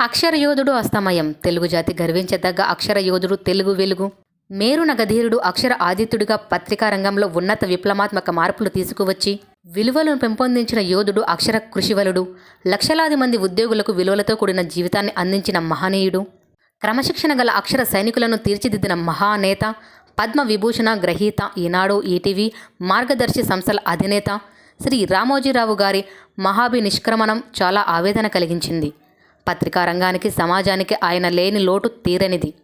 అక్షర యోధుడు అస్తమయం. తెలుగు జాతి గర్వించదగ్గ అక్షర యోధుడు, తెలుగు వెలుగు, మేరు నగధీరుడు, అక్షర ఆదిత్యుడిగా పత్రికా రంగంలో ఉన్నత విప్లవాత్మక మార్పులు తీసుకువచ్చి విలువలను పెంపొందించిన యోధుడు, అక్షర కృషివలుడు, లక్షలాది మంది ఉద్యోగులకు విలువలతో కూడిన జీవితాన్ని అందించిన మహనీయుడు, క్రమశిక్షణ గల అక్షర సైనికులను తీర్చిదిద్దిన మహానేత, పద్మ విభూషణ గ్రహీత, ఈనాడు, ఈటీవీ, మార్గదర్శి సంస్థల అధినేత శ్రీ రామోజీరావు గారి మహాభి నిష్క్రమణం చాలా ఆవేదన కలిగించింది. పత్రికా రంగానికి, సమాజానికి ఆయన లేని లోటు తీరనిది.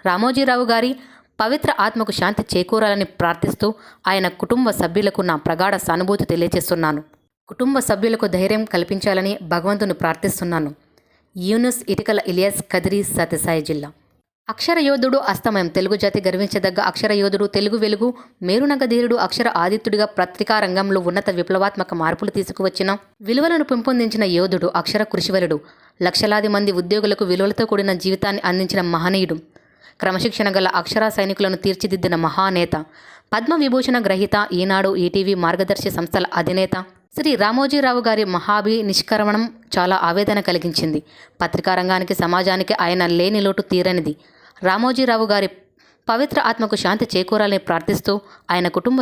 రామోజీరావు గారి పవిత్ర ఆత్మకు శాంతి చేకూరాలని ప్రార్థిస్తూ ఆయన కుటుంబ సభ్యులకు నా ప్రగాఢ సానుభూతి తెలియజేస్తున్నాను. కుటుంబ సభ్యులకు ధైర్యం కల్పించాలని భగవంతుని ప్రార్థిస్తున్నాను. యూనుస్ ఇటికల ఇలియాస్, కదిరి, సత్యసాయి జిల్లా. అక్షర యోధుడు అస్తమయం. తెలుగు జాతి గర్వించదగ్గ అక్షర యోధుడు, తెలుగు వెలుగు, మేరునగధీరుడు, అక్షర ఆదిత్యుడిగా పత్రికా రంగంలో ఉన్నత విప్లవాత్మక మార్పులు తీసుకువచ్చిన విలువలను పెంపొందించిన యోధుడు, అక్షర కృషివలుడు, లక్షలాది మంది ఉద్యోగులకు విలువలతో కూడిన జీవితాన్ని అందించిన మహనీయుడు, క్రమశిక్షణ గల అక్షర సైనికులను తీర్చిదిద్దిన మహానేత, పద్మ విభూషణ గ్రహీత, ఈనాడు, ఈటీవీ, మార్గదర్శి సంస్థల అధినేత శ్రీ రామోజీరావు గారి మహాభి నిష్క్రమణం చాలా ఆవేదన కలిగించింది. పత్రికా రంగానికి, సమాజానికి ఆయన లేని లోటు తీరనిది. రామోజీరావు గారి పవిత్ర ఆత్మకు శాంతి చేకూరాలని ప్రార్థిస్తూ ఆయన కుటుంబ